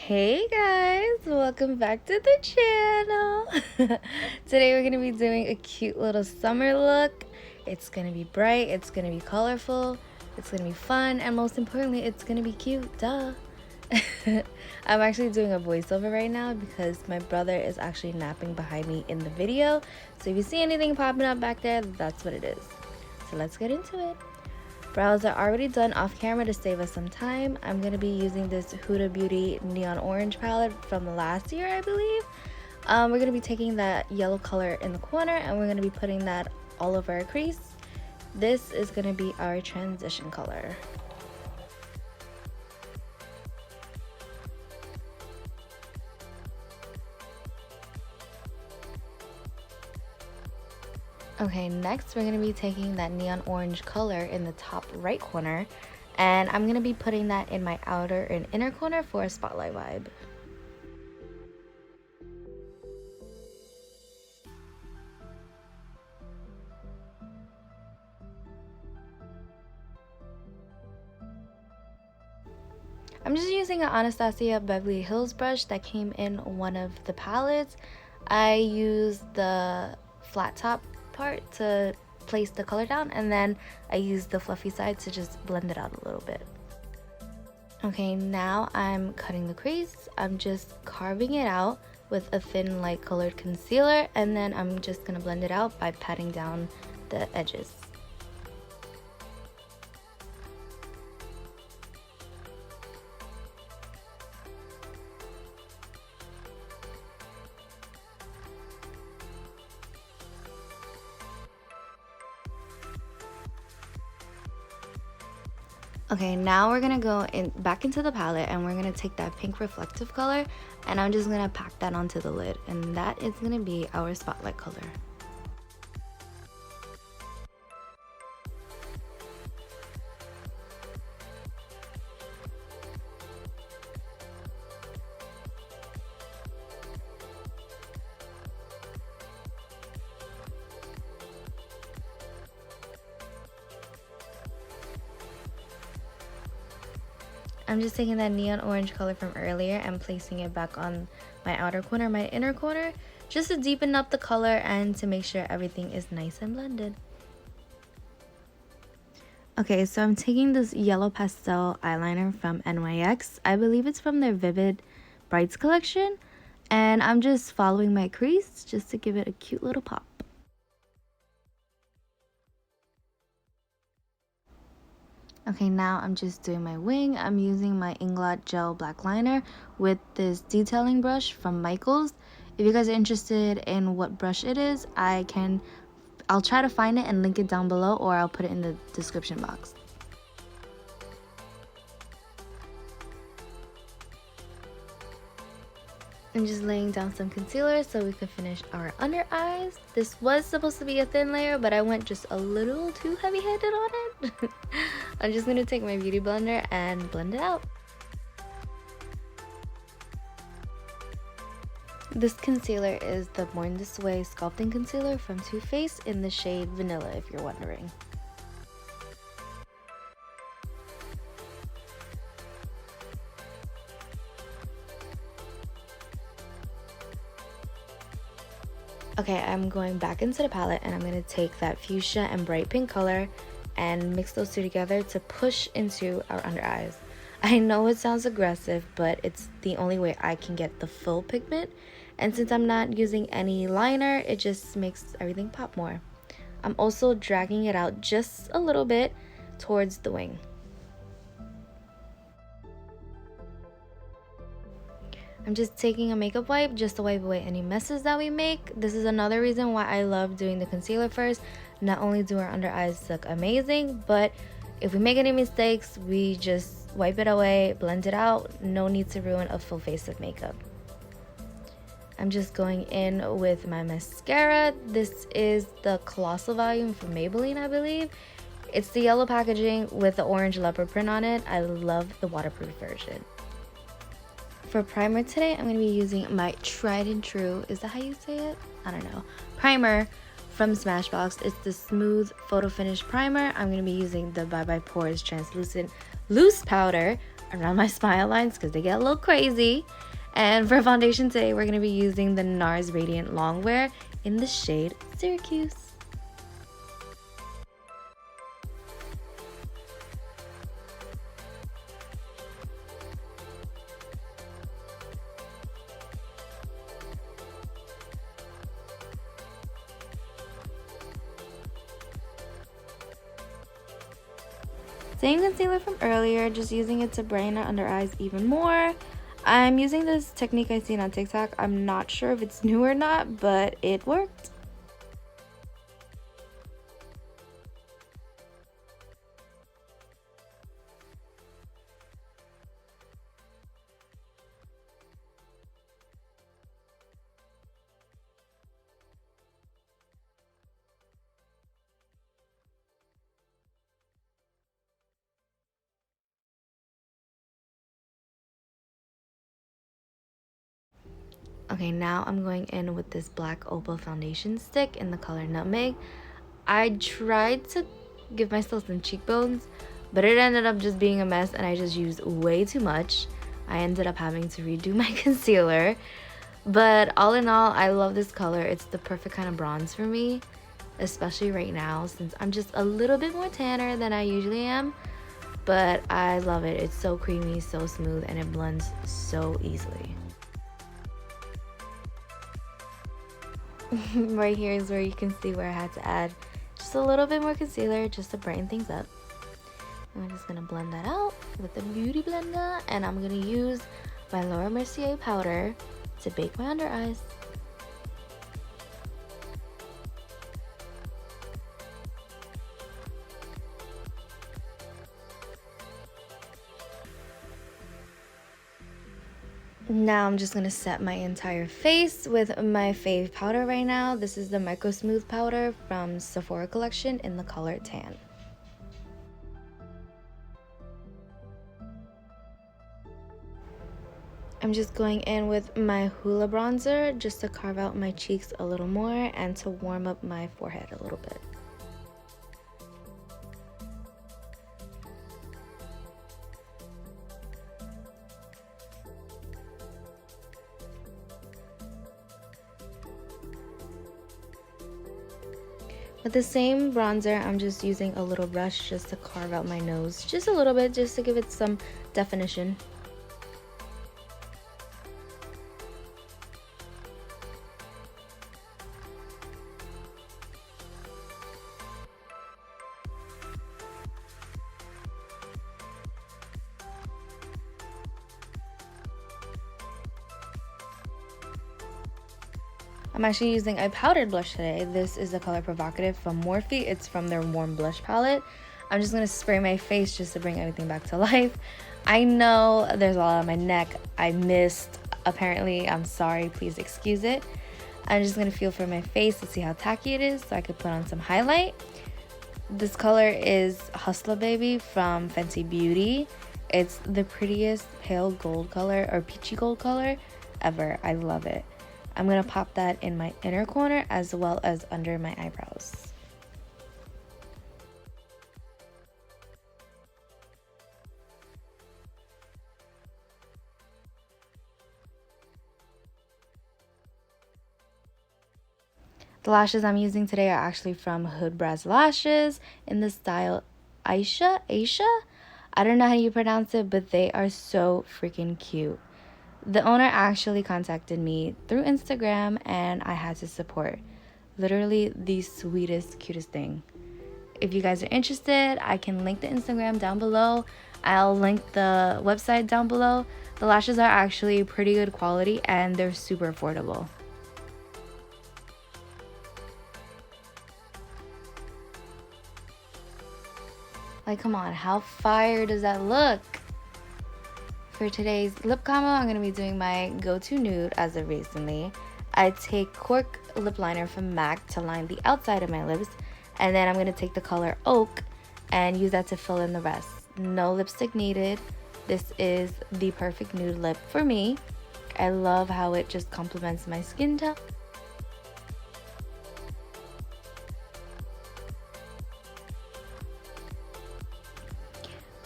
Hey guys, welcome back to the channel. Today we're gonna be doing a cute little summer look. It's gonna be bright, it's gonna be colorful, it's gonna be fun, and most importantly, it's gonna be cute, duh. I'm actually doing a voiceover right now because my brother is actually napping behind me in the video. So if you see anything popping up back there, that's what it is. So let's get into it. Brows are already done off camera to save us some time. I'm going to be using this Huda Beauty Neon Orange palette from last year, I believe. We're going to be taking that yellow color in the corner and we're going to be putting that all over our crease. This is going to be our transition color. Okay, next we're going to be taking that neon orange color in the top right corner, and I'm going to be putting that in my outer and inner corner for a spotlight vibe. I'm just using an Anastasia Beverly Hills brush that came in one of the palettes. I used the flat top part to place the color down, and then I used the fluffy side to just blend it out a little bit. Okay, now I'm cutting the crease. I'm just carving it out with a thin light colored concealer, and then I'm just gonna blend it out by patting down the edges. Okay, now we're gonna go back into the palette and we're gonna take that pink reflective color and I'm just gonna pack that onto the lid, and that is gonna be our spotlight color. I'm just taking that neon orange color from earlier and placing it back on my outer corner, my inner corner, just to deepen up the color and to make sure everything is nice and blended. Okay, so I'm taking this yellow pastel eyeliner from NYX. I believe it's from their Vivid Brights collection. And I'm just following my crease just to give it a cute little pop. Okay, now I'm just doing my wing. I'm using my Inglot gel black liner with this detailing brush from Michaels. If you guys are interested in what brush it is, I'll try to find it and link it down below, or I'll put it in the description box. I'm just laying down some concealer so we can finish our under eyes. This was supposed to be a thin layer, but I went just a little too heavy-handed on it. I'm just going to take my beauty blender and blend it out. This concealer is the Born This Way Sculpting Concealer from Too Faced in the shade Vanilla, if you're wondering. Okay, I'm going back into the palette and I'm going to take that fuchsia and bright pink color and mix those two together to push into our under eyes. I know it sounds aggressive, but it's the only way I can get the full pigment. And since I'm not using any liner, it just makes everything pop more. I'm also dragging it out just a little bit towards the wing. I'm just taking a makeup wipe just to wipe away any messes that we make. This is another reason why I love doing the concealer first. Not only do our under eyes look amazing, but if we make any mistakes, we just wipe it away, blend it out. No need to ruin a full face of makeup. I'm just going in with my mascara. This is the Colossal Volume from Maybelline, I believe. It's the yellow packaging with the orange leopard print on it. I love the waterproof version. For primer today, I'm going to be using my tried and true, is that how you say it? I don't know, primer from SmashBox. It's the Smooth Photo Finish Primer. I'm going to be using the Bye Bye Pores Translucent Loose Powder around my smile lines because they get a little crazy. And for foundation today, we're going to be using the Nars Radiant Longwear in the shade Syracuse. Same concealer from earlier, just using it to brighten our under eyes even more. I'm using this technique I seen on TikTok. I'm not sure if it's new or not, but it worked. Okay, now I'm going in with this black Opal foundation stick in the color Nutmeg. I tried to give myself some cheekbones, but it ended up just being a mess and I just used way too much. I ended up having to redo my concealer. But all in all, I love this color. It's the perfect kind of bronze for me, especially right now since I'm just a little bit more tanner than I usually am. But I love it. It's so creamy, so smooth, and it blends so easily. Right here is where you can see where I had to add just a little bit more concealer just to brighten things up. I'm just going to blend that out with the beauty blender, and I'm going to use my Laura Mercier powder to bake my under eyes. Now I'm just going to set my entire face with my fave powder right now. This is the Microsmooth powder from Sephora collection in the color Tan. I'm just going in with my Huda bronzer just to carve out my cheeks a little more and to warm up my forehead a little bit. With the same bronzer, I'm just using a little brush just to carve out my nose just a little bit, just to give it some definition. I'm actually using a powdered blush today. This is the color Provocative from Morphe. It's from their warm blush palette. I'm just going to spray my face just to bring everything back to life. I know there's a lot on my neck I missed. Apparently, I'm sorry. Please excuse it. I'm just going to feel for my face to see how tacky it is so I could put on some highlight. This color is Hustler Baby from Fenty Beauty. It's the prettiest pale gold color or peachy gold color ever. I love it. I'm going to pop that in my inner corner as well as under my eyebrows. The lashes I'm using today are actually from Huda Lashes in the style Aisha? I don't know how you pronounce it, but they are so freaking cute. The owner actually contacted me through Instagram and I had to support. Literally the sweetest, cutest thing. If you guys are interested, I can link the Instagram down below. I'll link the website down below. The lashes are actually pretty good quality and they're super affordable. Like, come on, how fire does that look? For today's lip combo, I'm going to be doing my go-to nude as of recently. I take Cork lip liner from MAC to line the outside of my lips, and then I'm going to take the color Oak and use that to fill in the rest. No lipstick needed. This is the perfect nude lip for me. I love how it just complements my skin tone.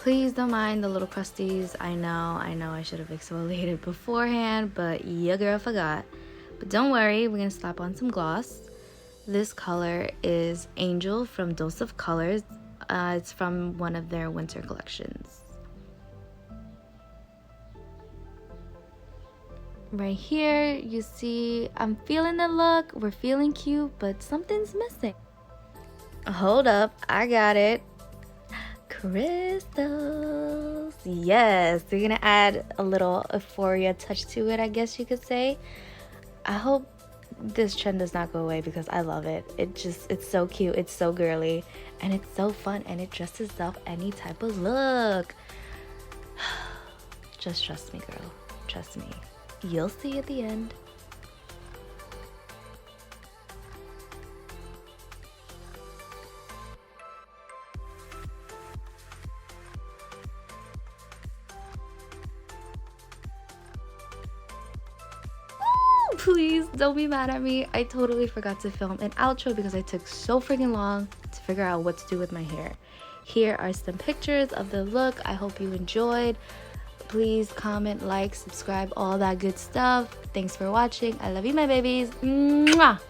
Please don't mind the little crusties. I know I should have exfoliated beforehand, but your girl forgot. But don't worry, we're gonna slap on some gloss. This color is Angel from Dose of Colors. It's from one of their winter collections. Right here, you see, I'm feeling the look. We're feeling cute, but something's missing. Hold up, I got it. Crystals. Yes, we're gonna add a little euphoria touch to it, I guess you could say. I hope this trend does not go away because I love it. It's so cute, it's so girly, and it's so fun, and it dresses up any type of look. Just trust me, girl. Trust me. You'll see at the end. Please don't be mad at me. I totally forgot to film an outro because I took so freaking long to figure out what to do with my hair. Here are some pictures of the look. I hope you enjoyed. Please comment, like, subscribe, all that good stuff. Thanks for watching. I love you, my babies. Mwah!